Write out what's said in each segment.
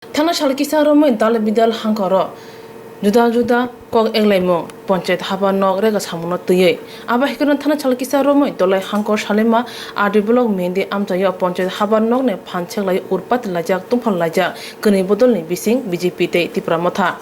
Thana Shalkisa Romo Dal Bidal Hankoro Juda Juda Kok Eglemo Ponchet Habanok Rega Samuno Tuye Abahikuran Thana Shalkisa Romo Dolai Hankor Shalema Adiblog Mendi Amtayo Ponchet Habanok ne Panchela Urpat Lajak Tumpal Laja Kuni Bodolni Bising BJP Te Tipramotha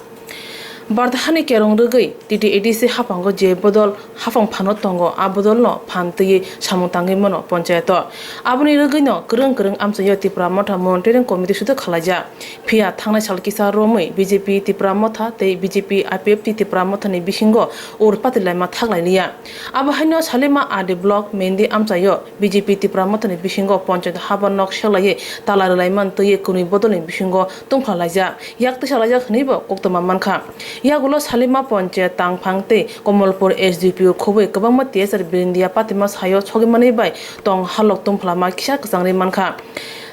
Bardhani kerong rugai titi edisi hapango je bodol hafang phano tongo abodol no phanti samung tangi mono panchayato aboni rugai no kereng amsayo tipra motha monitoring committee suda khalaja phia thangnai salkisa romoi BJP tipra motha tei BJP IPF tipra motha ni bisingo urpatilai ma thaglailia abahaino salima ade block mendi amsayo BJP tipra motha ni bisingo panchayat habanok selaye talarlai man tei kuni bodol ni bisingo tungphalaja yakta salaja khnibo koktoma mankha Yagulo Salima Ponche Tang Pangte Komolpur SDPU Kobe Kabama Tiesar Bindia Patimas Hayo Chogimani by Tong Halok Tumplama Kishak Sangri Manka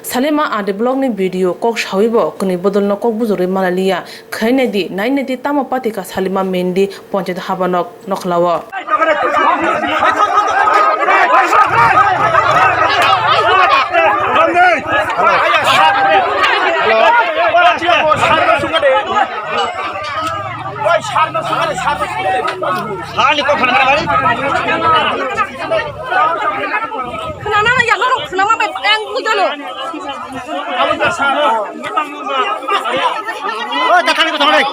Salima ade blog ni video kok shawibo kuni bodol no kok buzuri malalia khainedi nainedi tama patika Salima Mendi Ponche Habanok Nokhlawa Kenapa ya lo? Kenapa yang begitu lo? Oh, tak kali tu tong lagi.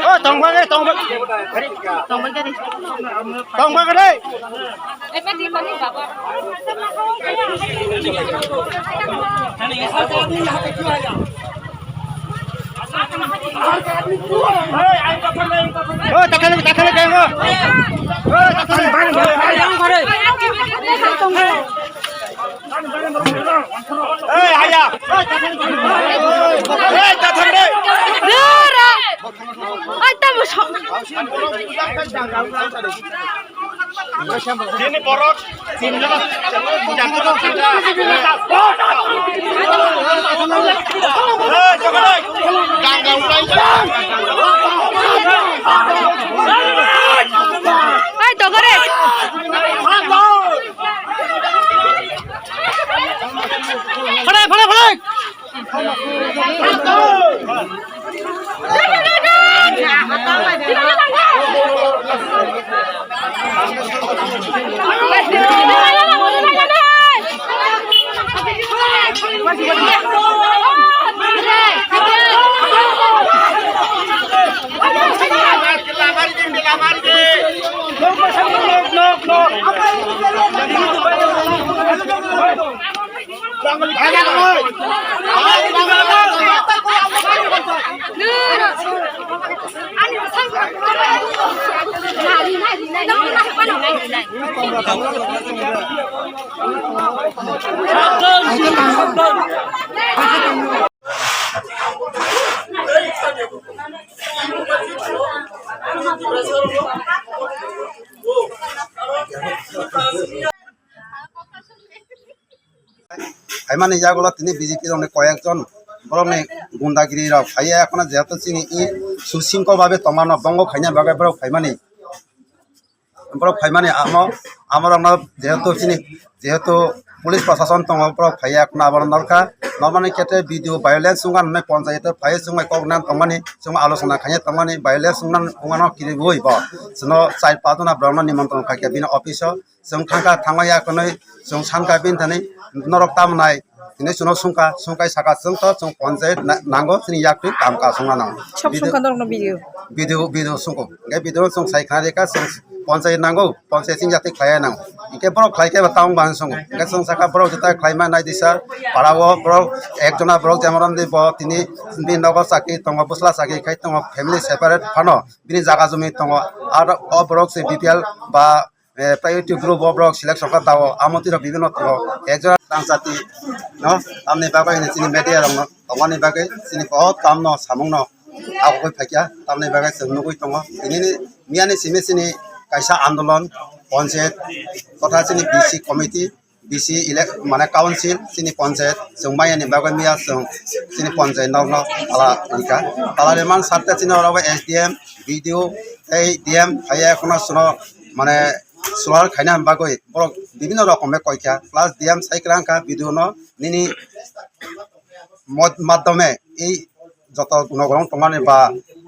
Oh, tong bagi, tong bagi. Tong bagi deh. Di mana bapak? Oh, tak kali kayak apa? Oh, tak kali bang. Ayah. Tak kali. Dura. Ada musuh. Sini borok, sini lah. Jangan dong. Coba deh. Ganggang ulang. Ay, togore. Fale. Aimane jagulo tini BJP অনেক কয়েকজন বরং গুন্ডাগিরি রাও খাইয়া এখন যেহেতু চিনি ই সুশৃঙ্খল ভাবে তমানো বঙ্গ খাইনা বাগে বড় খাইমানি আমার যেহেতু পুলিশ প্রশাসন তং বড় খাইয়া এখন আবার দরকার নরমানি ক্ষেত্রে ভিডিও ভায়োলেন্স সুঙ্গান পঞ্চায়েত ফাই সুঙ্গাই কগনান তমানি সুঙ্গ আলোচনা খাইয়া তমানি ভায়োলেন্স সুঙ্গান উঙ্গানো কিরি বইব সনো চাই পাদনা ব্রাহ্মণ নিমন্ত্রণ খাইয়া বিনা অফিস जों थांबाया खनै जों सानका बिन थानै नरक तामनाय दिनै सुनो सुंकाय साका जों तो जों पन्चायत नांगौ जोंनि याक्ति काम का संना नांगौ सब सुंका दं भिडिअ सुंको गे भिडिअ जों सायखारेका जों पन्चायत नांगौ पन्चायत सिं जाते खाया नांगौ इके बरो खायके ताउं बान संगौ गे जों साका बरो जता खायमा नाय दिसा पारावो बरो एकजना बरो जेमरम दि ब तिनि बिन नगर साकी तंग बुसला साकी खाय तंग फैमिली सेपारेट फानो बिनि जागा जमी तंग आर अ बरो से बीपीएल बा प्रायोरिटी ग्रुप अब्रक सिलेक्शन का दाव आमतिर विभिन्न एकजना तांसाति न आमनि बागै सिनि मेडिया रंग तमानि बागै सिनि बहुत काम न सामुं न आगै फाकिया तामनि बागै जोंनुगै दङ बिनि मियानि सिमेसिनि कायसा आन्दोलन पन्चायत कथा सिनि बीसी कमिटी बीसी माने काउन्सिल सिनि पन्चायत जों मायानि बागै मिया जों सिनि पन्चायत नावनो आला निका तालाले मान सातटा सिनि अराव एसडीएम वीडियो এই ডিএম ফাইয়া কোনো सुनो माने सुलार खाइना बागै बर বিভিন্ন রকমের কয়খা প্লাস ডিএম সাইক্রাঙ্কা ভিডিও ন নিনি মাধ্যমে এই যত গুণগ্রহণ তোমার বা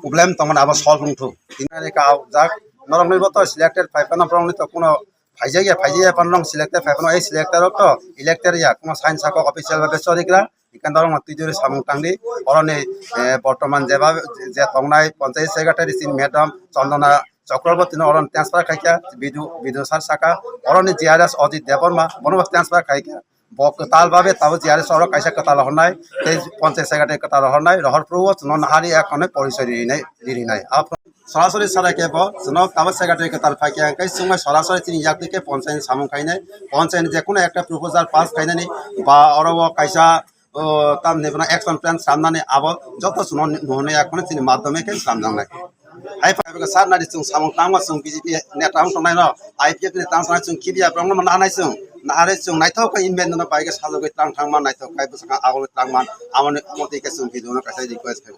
প্রবলেম তোমার আবার সলভ উঠু তিনি কাউ যাক নরম নির্বত সিলেক্টেড ফাইফানা প্রমাণি তো কোনো ফাইজাইয়া পানরং সিলেক্টেড ফাইফানো এই সিলেক্টারও তো ইলেক্টেড ইয়া কোনো সাইন্স সাকক অফিসিয়াল ভাবে সরিগ্রা ইকান দরং তুইজুরি সামুং টাংনি অরনে বর্তমান যেভাবে যে তংনাই পঞ্চায়েত সেক্রেটারি সিন ম্যাডাম চন্দনা চক্রবর্তী অরণ ট্রান্সফার খাইকা বিদু সার সাকা অরণি জিআরএস অজিত দেববর্মা বনব ট্রান্সফার খাইকা কতাল ভাবে তাও জিআরএস অর কাইসা কতাল হরনাই এই পঞ্চায়েত সেক্রেটারি কতাল হরনাই রহর প্রভু নহারি একনে পরিচয় দিরিনাই সরাসরি সারাকে জনক তাবো সেক্রেটারি কতাল ফাইকে আঙ্কাই সুমাই সরাসরি তিনি ইয়াকদিকে পঞ্চায়েত সামুং খাইনাই পঞ্চায়েত যে কোনো একটা প্রপোজাল পাস খাইনানি বা অরব কাইসা তাম নেবনা অ্যাকশন প্ল্যান সামনানি আবো যত সুন নহনে এখন তিনি মাধ্যমে কে সামনাংনাই hai fa ga sar na di chung samong tangwa chung BJP ne tang tong nai no IPF ne tang tang chung kibia prong na nai chung na are chung nai thok ka inven na pai ga salo ga tang thang man nai thok kai busaka agol tang man amone moti ke chung bidu na ka sai request kai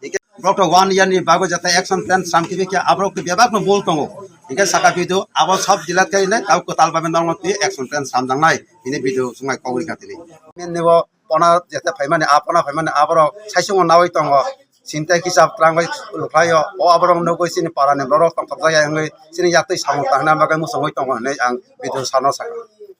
ike brok 1 year ni bago jata action plan sam kibi ke abrok ke bebak no bol tongo ike saka bidu abo sob jilat kai ne tau ko tal ba ben dong ti action plan sam dang nai ini bidu sungai kogri ka tini men nebo pona jata phaimane apona phaimane abro saisung nawai tongo sintai kisap trangbai luklayo o abrong nogoi sini parane brok tong kapjaya ngai sini yaktai samong tahna bagai musongoi tongo nei ang bidu sano saka